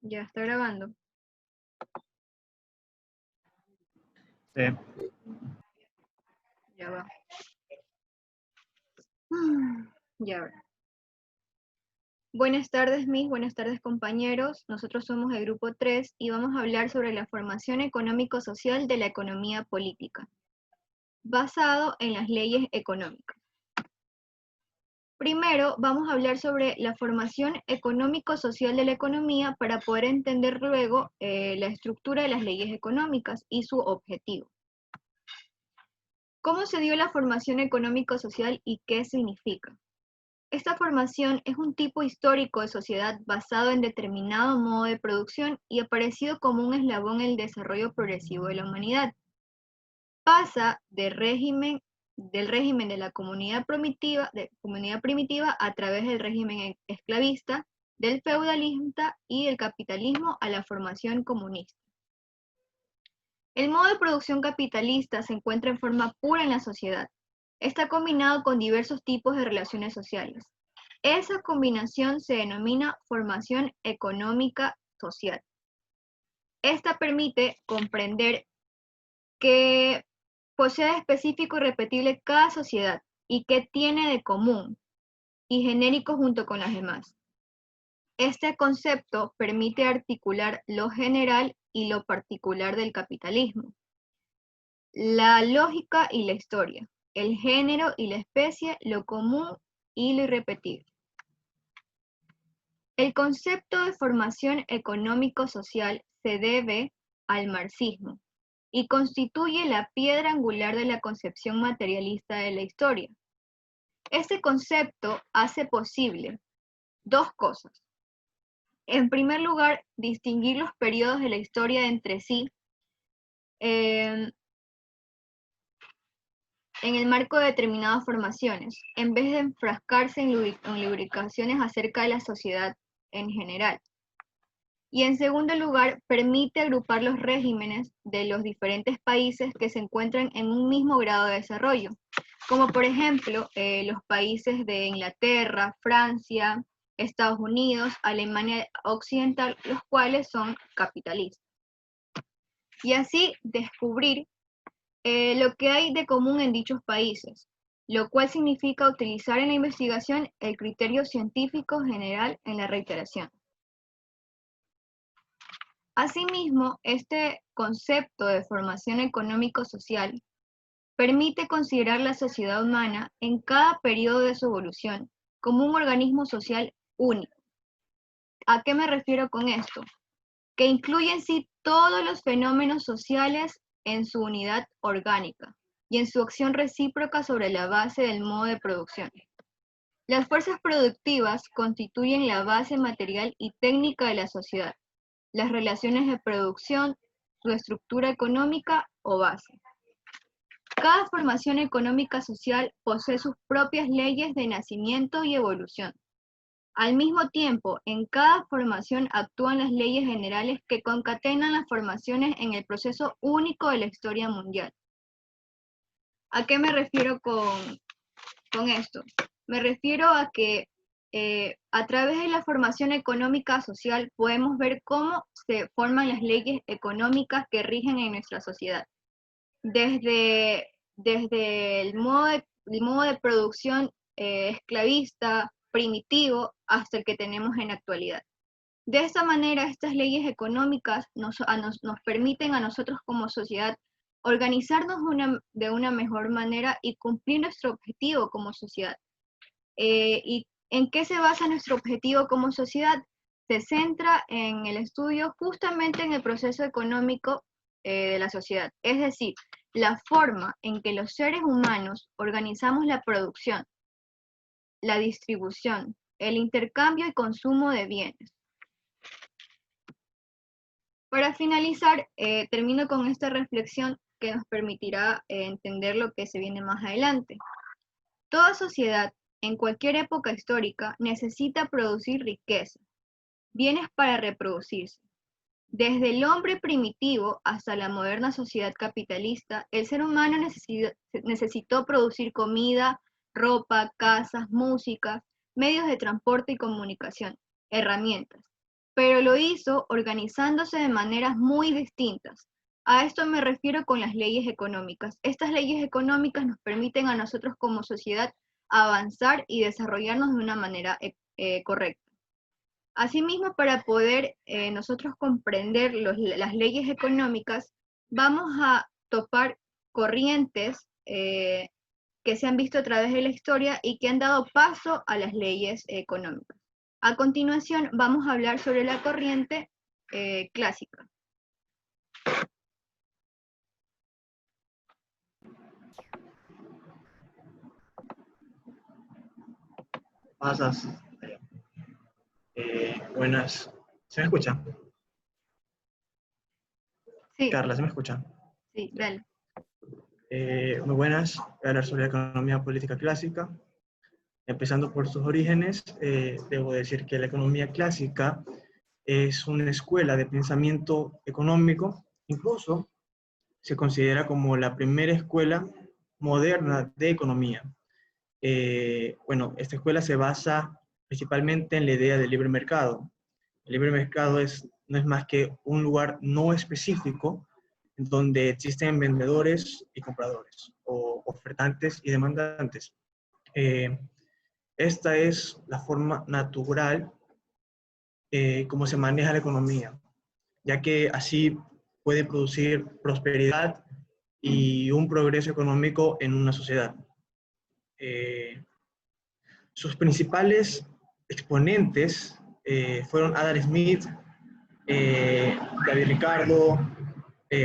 Ya está grabando. Sí. Ya va. Ya va. Buenas tardes, buenas tardes, compañeros. Nosotros somos el grupo 3 y vamos a hablar sobre la formación económico-social de la economía política, basado en las leyes económicas. Primero, vamos a hablar sobre la formación económico-social de la economía para poder entender luego la estructura de las leyes económicas y su objetivo. ¿Cómo se dio la formación económico-social y qué significa? Esta formación es un tipo histórico de sociedad basado en determinado modo de producción y aparecido como un eslabón en el desarrollo progresivo de la humanidad. Pasa del régimen de la comunidad primitiva a través del régimen esclavista, del feudalismo y del capitalismo a la formación comunista. El modo de producción capitalista se encuentra en forma pura en la sociedad. Está combinado con diversos tipos de relaciones sociales. Esa combinación se denomina formación económica social. Esta permite comprender qué posee específico y repetible cada sociedad y qué tiene de común y genérico junto con las demás. Este concepto permite articular lo general y lo particular del capitalismo, la lógica y la historia, el género y la especie, lo común y lo irrepetible. El concepto de formación económico-social se debe al marxismo y constituye la piedra angular de la concepción materialista de la historia. Este concepto hace posible dos cosas. En primer lugar, distinguir los periodos de la historia entre sí en el marco de determinadas formaciones, en vez de enfrascarse en lubricaciones acerca de la sociedad en general. Y en segundo lugar, permite agrupar los regímenes de los diferentes países que se encuentran en un mismo grado de desarrollo, como por ejemplo los países de Inglaterra, Francia, Estados Unidos, Alemania Occidental, los cuales son capitalistas. Y así descubrir lo que hay de común en dichos países, lo cual significa utilizar en la investigación el criterio científico general en la reiteración. Asimismo, este concepto de formación económico-social permite considerar la sociedad humana en cada periodo de su evolución como un organismo social único. ¿A qué me refiero con esto? Que incluye en sí todos los fenómenos sociales en su unidad orgánica y en su acción recíproca sobre la base del modo de producción. Las fuerzas productivas constituyen la base material y técnica de la sociedad, las relaciones de producción, su estructura económica o base. Cada formación económica social posee sus propias leyes de nacimiento y evolución. Al mismo tiempo, en cada formación actúan las leyes generales que concatenan las formaciones en el proceso único de la historia mundial. ¿A qué me refiero con esto? Me refiero a que a través de la formación económica social podemos ver cómo se forman las leyes económicas que rigen en nuestra sociedad. Desde el modo de producción esclavista, primitivo, hasta el que tenemos en la actualidad. De esta manera, estas leyes económicas nos permiten a nosotros como sociedad organizarnos de una mejor manera y cumplir nuestro objetivo como sociedad. ¿Y en qué se basa nuestro objetivo como sociedad? Se centra en el estudio justamente en el proceso económico de la sociedad, es decir, la forma en que los seres humanos organizamos la producción, la distribución, el intercambio y consumo de bienes. Para finalizar, termino con esta reflexión que nos permitirá entender lo que se viene más adelante. Toda sociedad, en cualquier época histórica, necesita producir riqueza, bienes para reproducirse. Desde el hombre primitivo hasta la moderna sociedad capitalista, el ser humano necesitó producir comida, ropa, casas, música, medios de transporte y comunicación, herramientas. pero lo hizo organizándose de maneras muy distintas. A esto me refiero con las leyes económicas. Estas leyes económicas nos permiten a nosotros como sociedad avanzar y desarrollarnos de una manera correcta. Asimismo, para poder nosotros comprender las leyes económicas, vamos a topar corrientes que se han visto a través de la historia y que han dado paso a las leyes económicas. A continuación, vamos a hablar sobre la corriente clásica. Pasas. Buenas. ¿Se me escucha? Sí, Carla, ¿se me escucha? sí, dale. Muy buenas. Voy a hablar sobre la economía política clásica. Empezando por sus orígenes, debo decir que la economía clásica es una escuela de pensamiento económico, incluso se considera como la primera escuela moderna de economía. Bueno, esta escuela se basa principalmente en la idea del libre mercado. El libre mercado no es más que un lugar no específico en donde existen vendedores y compradores, o ofertantes y demandantes. Esta es la forma natural como se maneja la economía, ya que así puede producir prosperidad y un progreso económico en una sociedad. Eh, Sus principales exponentes fueron Adam Smith, David Ricardo,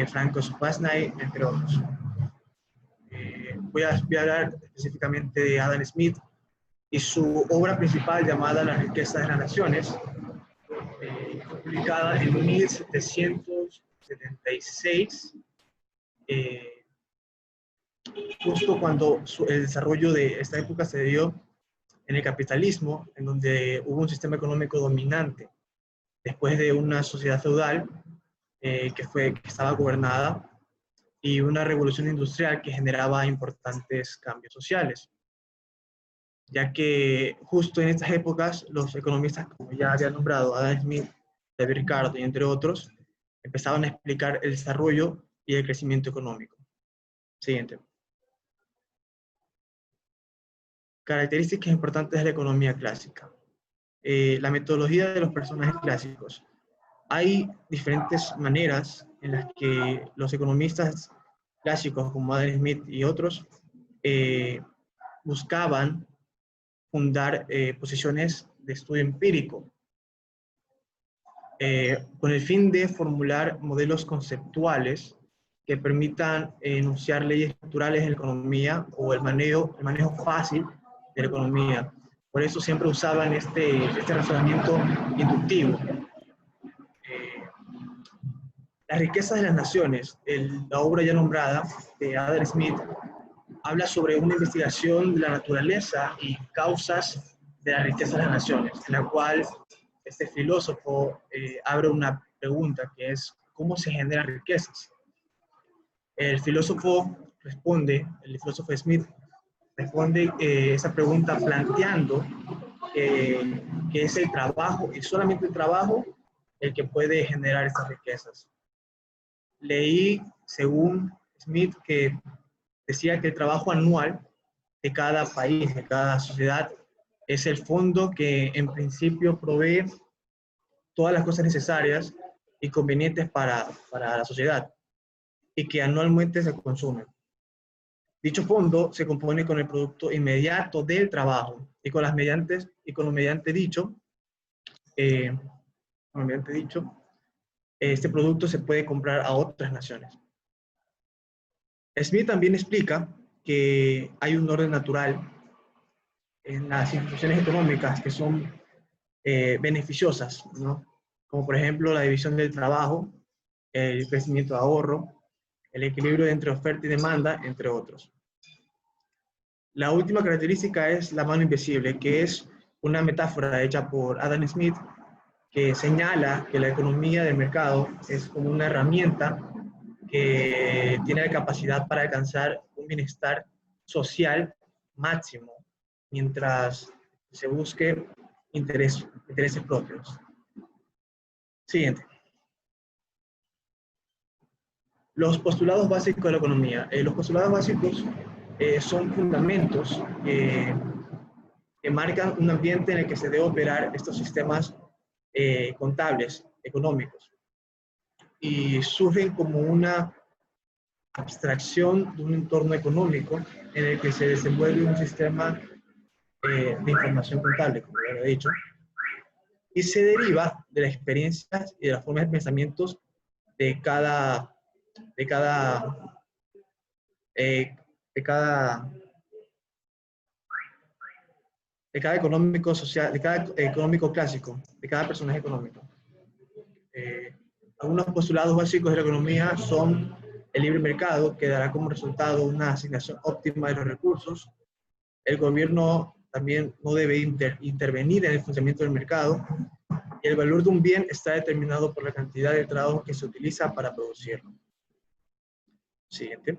Franco Supasnay, entre otros. Voy a hablar específicamente de Adam Smith y su obra principal llamada La riqueza de las naciones, fue publicada en 1776, justo cuando el desarrollo de esta época se dio en el capitalismo, en donde hubo un sistema económico dominante, después de una sociedad feudal que estaba gobernada y una revolución industrial que generaba importantes cambios sociales, ya que justo en estas épocas los economistas, como ya había nombrado, Adam Smith, David Ricardo y entre otros, empezaban a explicar el desarrollo y el crecimiento económico. Siguiente. Características importantes de la economía clásica. La metodología de los personajes clásicos. Hay diferentes maneras en las que los economistas clásicos como Adam Smith y otros buscaban fundar posiciones de estudio empírico con el fin de formular modelos conceptuales que permitan enunciar leyes naturales en la economía o el manejo fácil de la economía. Por eso siempre usaban este razonamiento inductivo. Las riquezas de las naciones, la obra ya nombrada de Adam Smith, habla sobre una investigación de la naturaleza y causas de la riqueza de las naciones, en la cual este filósofo abre una pregunta que es ¿cómo se generan riquezas? El filósofo Smith responde esa pregunta planteando que es el trabajo y solamente el trabajo el que puede generar estas riquezas. Leí, según Smith, que decía que el trabajo anual de cada país, de cada sociedad, es el fondo que en principio provee todas las cosas necesarias y convenientes para la sociedad y que anualmente se consumen. Dicho fondo se compone con el producto inmediato del trabajo y con lo mediante dicho, este producto se puede comprar a otras naciones. Smith también explica que hay un orden natural en las instituciones económicas que son beneficiosas, ¿no? Como por ejemplo la división del trabajo, el crecimiento de ahorro, el equilibrio entre oferta y demanda, entre otros. La última característica es la mano invisible, que es una metáfora hecha por Adam Smith que señala que la economía del mercado es como una herramienta que tiene la capacidad para alcanzar un bienestar social máximo, mientras se busque intereses propios. Siguiente. Los postulados básicos de la economía. Los postulados básicos son fundamentos que marcan un ambiente en el que se debe operar estos sistemas contables, económicos, y surgen como una abstracción de un entorno económico en el que se desenvuelve un sistema de información contable, como ya lo he dicho, y se deriva de las experiencias y de las formas de pensamientos de cada, de cada, de cada, de cada económico social, de cada económico clásico, de cada personaje económico. Eh, Algunos postulados básicos de la economía son el libre mercado, que dará como resultado una asignación óptima de los recursos. El gobierno también no debe intervenir en el funcionamiento del mercado. Y el valor de un bien está determinado por la cantidad de trabajo que se utiliza para producirlo. Siguiente.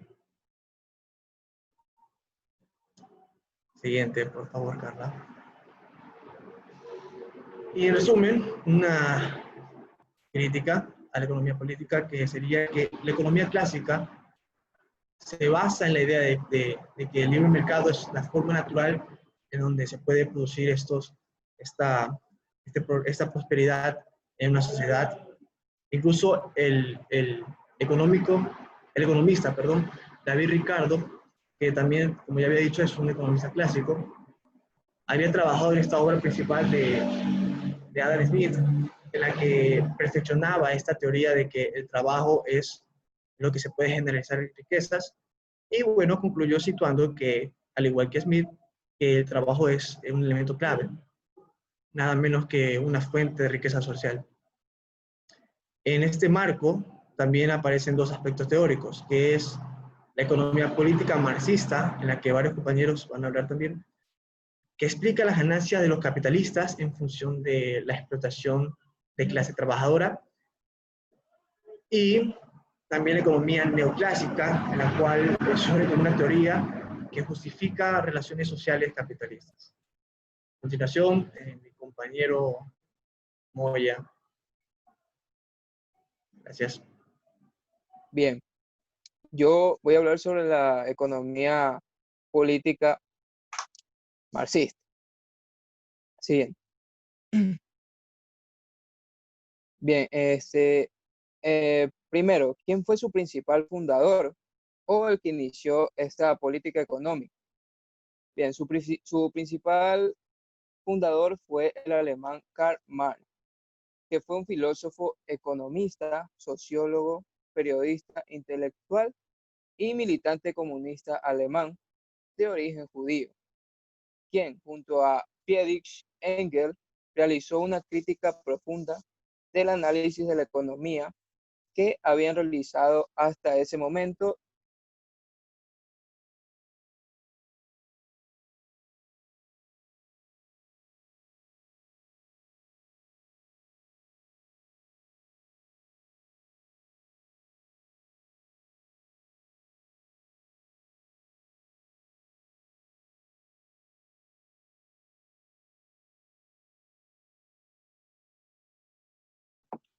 Siguiente, por favor, Carla. Y en resumen, una crítica a la economía política, que sería que la economía clásica se basa en la idea de que el libre mercado es la forma natural en donde se puede producir esta prosperidad en una sociedad. Incluso el economista, perdón, David Ricardo, que también, como ya había dicho, es un economista clásico, había trabajado en esta obra principal de Adam Smith, en la que perfeccionaba esta teoría de que el trabajo es lo que se puede generar riquezas, y bueno, concluyó situando que, al igual que Smith, que el trabajo es un elemento clave, nada menos que una fuente de riqueza social. En este marco también aparecen dos aspectos teóricos, que es la economía política marxista, en la que varios compañeros van a hablar también, que explica las ganancias de los capitalistas en función de la explotación de clase trabajadora, y también la economía neoclásica, en la cual surge como una teoría que justifica relaciones sociales capitalistas. A continuación, mi compañero Moya. Gracias. Bien, yo voy a hablar sobre la economía política marxista. Siguiente. Bien, primero, ¿quién fue su principal fundador o el que inició esta política económica? Bien, su principal fundador fue el alemán Karl Marx, que fue un filósofo, economista, sociólogo, periodista, intelectual y militante comunista alemán de origen judío, quien, junto a Friedrich Engels, realizó una crítica profunda del análisis de la economía que habían realizado hasta ese momento.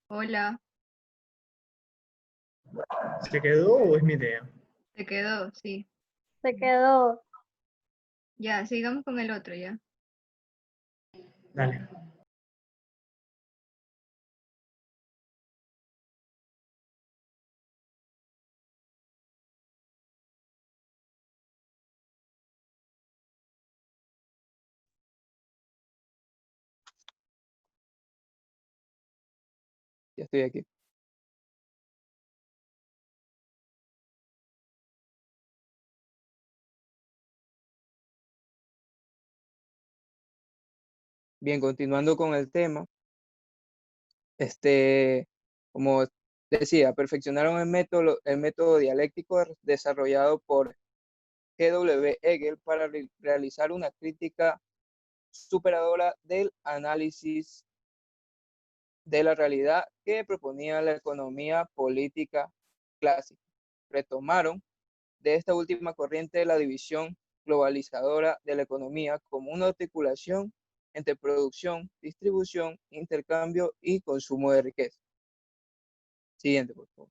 Hola, ¿Se quedó o es mi idea? se quedó, sí. Se quedó. Ya, sigamos con el otro ya. Dale. Ya estoy aquí. Bien, continuando con el tema, como decía, perfeccionaron el método dialéctico desarrollado por G.W. Hegel para realizar una crítica superadora del análisis de la realidad que proponía la economía política clásica. Retomaron de esta última corriente la división globalizadora de la economía como una articulación entre producción, distribución, intercambio y consumo de riqueza. Siguiente, por favor.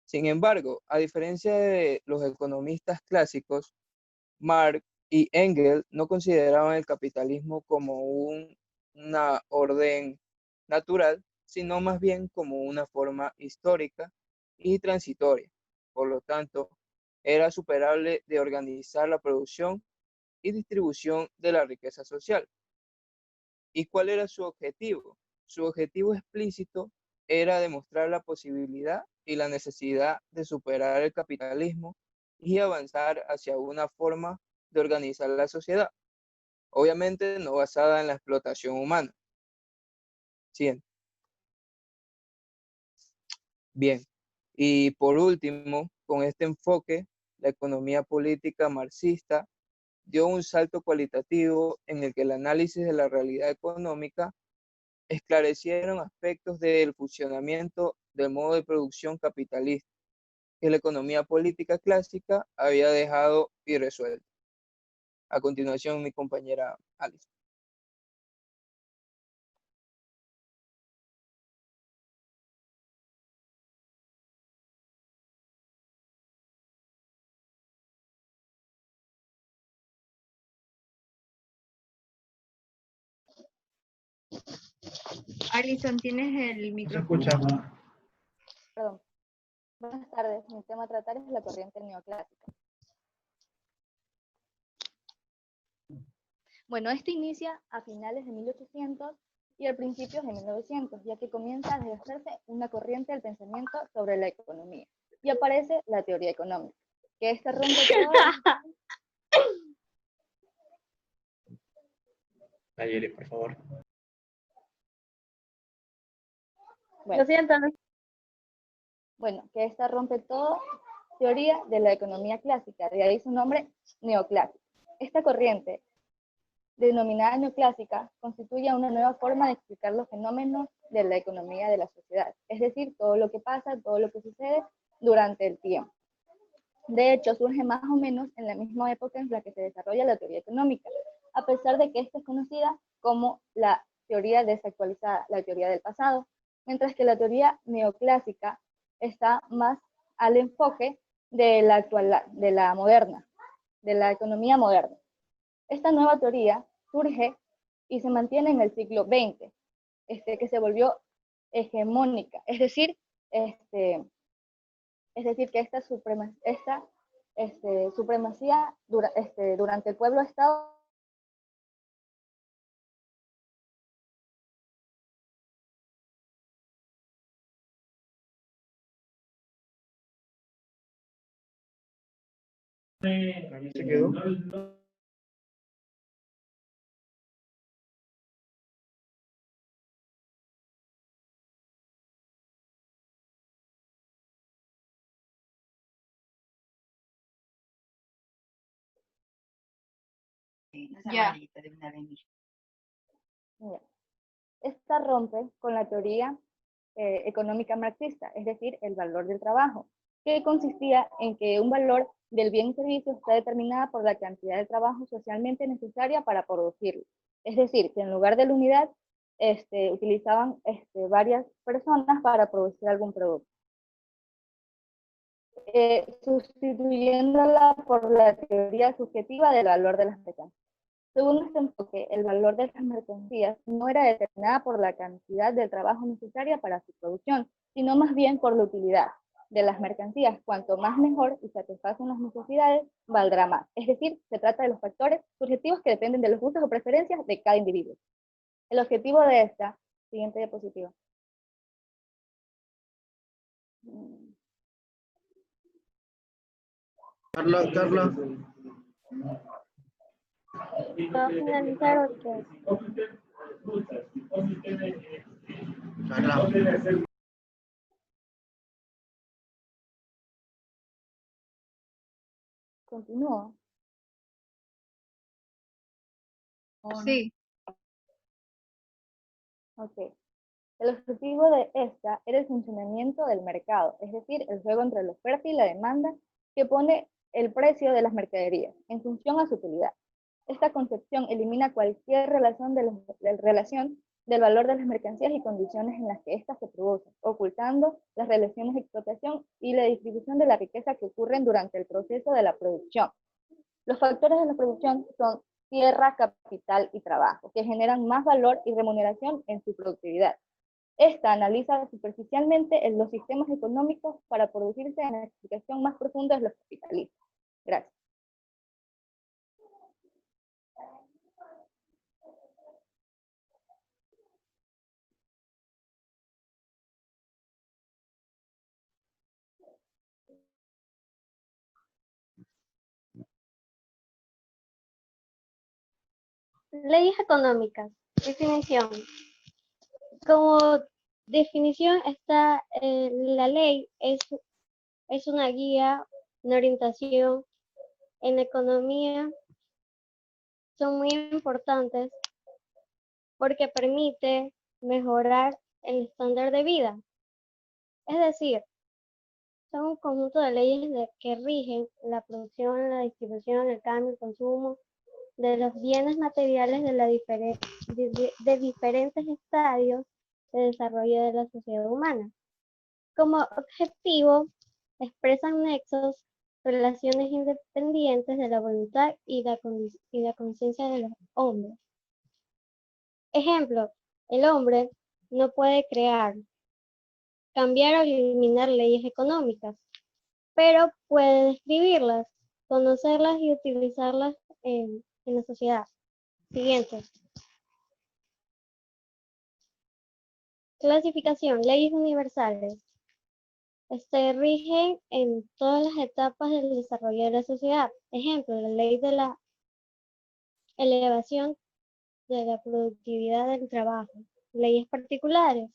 Sin embargo, a diferencia de los economistas clásicos, Marx y Engels no consideraban el capitalismo como una orden natural, sino más bien como una forma histórica y transitoria. Por lo tanto, era superable de organizar la producción y distribución de la riqueza social. ¿Y cuál era su objetivo? Su objetivo explícito era demostrar la posibilidad y la necesidad de superar el capitalismo y avanzar hacia una forma de organizar la sociedad, obviamente no basada en la explotación humana. Siguiente. Bien. Y por último, con este enfoque, la economía política marxista dio un salto cualitativo en el que el análisis de la realidad económica esclarecieron aspectos del funcionamiento del modo de producción capitalista que la economía política clásica había dejado irresuelto. A continuación, mi compañera Alice. Alison, tienes el No se micrófono. escucha. Perdón. Buenas tardes. Mi tema a tratar es la corriente neoclásica. Bueno, esto inicia a finales de 1800 y a principios de 1900, ya que comienza a ejercerse una corriente del pensamiento sobre la economía. Y aparece la teoría económica, que esta rompe todo. Nayeli, por favor. Bueno, Lo siento, bueno, que esta rompe todo teoría de la economía clásica, de ahí su nombre neoclásico. Esta corriente, denominada neoclásica, constituye una nueva forma de explicar los fenómenos de la economía de la sociedad, es decir, todo lo que pasa, todo lo que sucede durante el tiempo. De hecho, surge más o menos en la misma época en la que se desarrolla la teoría económica, a pesar de que esta es conocida como la teoría desactualizada, la teoría del pasado, mientras que la teoría neoclásica está más al enfoque de la actual, de la moderna, de la economía moderna. Esta nueva teoría surge y se mantiene en el siglo XX, que se volvió hegemónica, es decir, que esta supremacía durante el pueblo-estado ¿Se quedó? Ya. esta rompe con la teoría económica marxista, es decir, el valor del trabajo, que consistía en que un valor del bien y servicio está determinada por la cantidad de trabajo socialmente necesaria para producirlo. Es decir, que en lugar de la unidad, utilizaban varias personas para producir algún producto. Sustituyéndola por la teoría subjetiva del valor de las mercancías. Según este enfoque, el valor de las mercancías no era determinada por la cantidad de trabajo necesaria para su producción, sino más bien por la utilidad de las mercancías. Cuanto más mejor y satisfacen las necesidades, valdrá más. Es decir, se trata de los factores subjetivos que dependen de los gustos o preferencias de cada individuo. El objetivo de esta, siguiente diapositiva. Carla. va a finalizar o qué. Carla. Continúo. Sí. Ok. El objetivo de esta era el funcionamiento del mercado, es decir, el juego entre la oferta y la demanda que pone el precio de las mercaderías en función a su utilidad. Esta concepción elimina cualquier relación del valor de las mercancías y condiciones en las que éstas se producen, ocultando las relaciones de explotación y la distribución de la riqueza que ocurren durante el proceso de la producción. Los factores de la producción son tierra, capital y trabajo, que generan más valor y remuneración en su productividad. Esta analiza superficialmente en los sistemas económicos para producirse en la explicación más profunda de los capitalistas. Gracias. Leyes económicas. Definición. Como definición está, la ley es una guía, una orientación en la economía. Son muy importantes porque permite mejorar el estándar de vida. Es decir, son un conjunto de leyes que rigen la producción, la distribución, el cambio, el consumo de los bienes materiales de diferentes estadios de desarrollo de la sociedad humana. Como objetivo, expresan nexos, relaciones independientes de la voluntad y la conciencia de los hombres. Ejemplo, el hombre no puede crear, cambiar o eliminar leyes económicas, pero puede describirlas, conocerlas y utilizarlas en la sociedad. Siguiente. Clasificación. Leyes universales. Rigen en todas las etapas del desarrollo de la sociedad. Ejemplo, la ley de la elevación de la productividad del trabajo. Leyes particulares.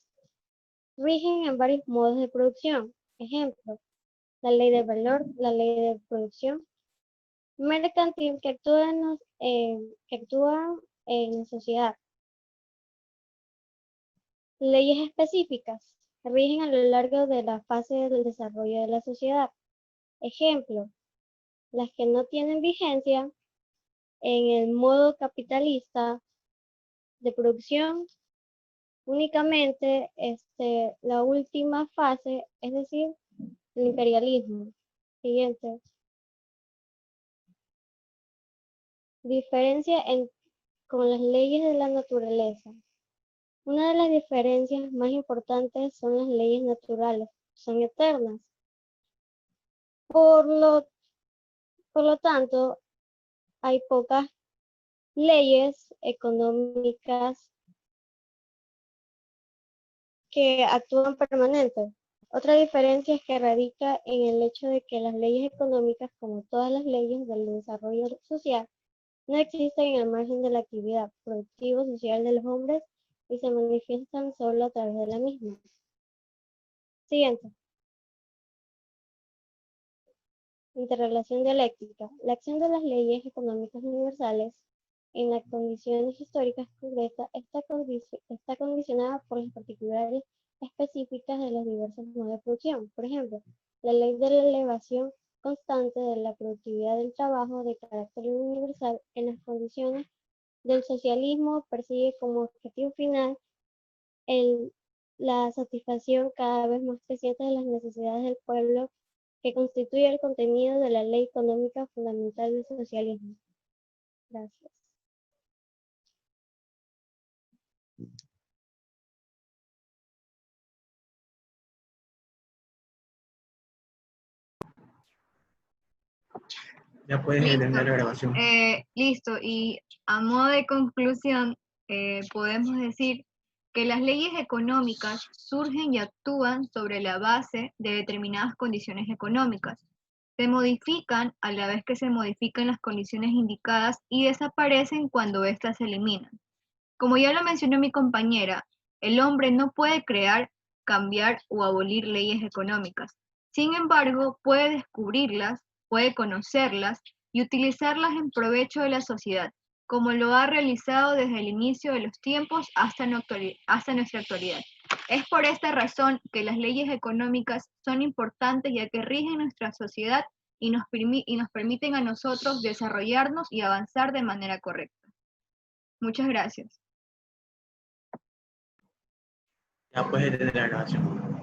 Rigen en varios modos de producción. Ejemplo, la ley del valor, la ley de producción mercantil que actúan en la sociedad. Leyes específicas rigen a lo largo de la fase del desarrollo de la sociedad. Ejemplo, las que no tienen vigencia en el modo capitalista de producción, únicamente la última fase, es decir, el imperialismo. Siguiente. Diferencia con las leyes de la naturaleza. Una de las diferencias más importantes son las leyes naturales, son eternas. Por lo tanto, hay pocas leyes económicas que actúan permanentes. Otra diferencia es que radica en el hecho de que las leyes económicas, como todas las leyes del desarrollo social, no existen en el margen de la actividad productivo-social de los hombres y se manifiestan solo a través de la misma. Siguiente. Interrelación dialéctica. La acción de las leyes económicas universales en las condiciones históricas concretas está condicionada por las particularidades específicas de los diversos modos de producción. Por ejemplo, la ley de la elevación constante de la productividad del trabajo de carácter universal en las condiciones del socialismo persigue como objetivo final la satisfacción cada vez más creciente de las necesidades del pueblo, que constituye el contenido de la ley económica fundamental del socialismo. Gracias. Ya puedes Listo. detener la grabación. Listo, y a modo de conclusión, podemos decir que las leyes económicas surgen y actúan sobre la base de determinadas condiciones económicas. Se modifican a la vez que se modifican las condiciones indicadas y desaparecen cuando éstas se eliminan. Como ya lo mencionó mi compañera, el hombre no puede crear, cambiar o abolir leyes económicas. Sin embargo, puede descubrirlas, puede conocerlas y utilizarlas en provecho de la sociedad, como lo ha realizado desde el inicio de los tiempos hasta nuestra actualidad. Es por esta razón que las leyes económicas son importantes, ya que rigen nuestra sociedad y nos permiten a nosotros desarrollarnos y avanzar de manera correcta. Muchas gracias. Ya puedes detener la grabación.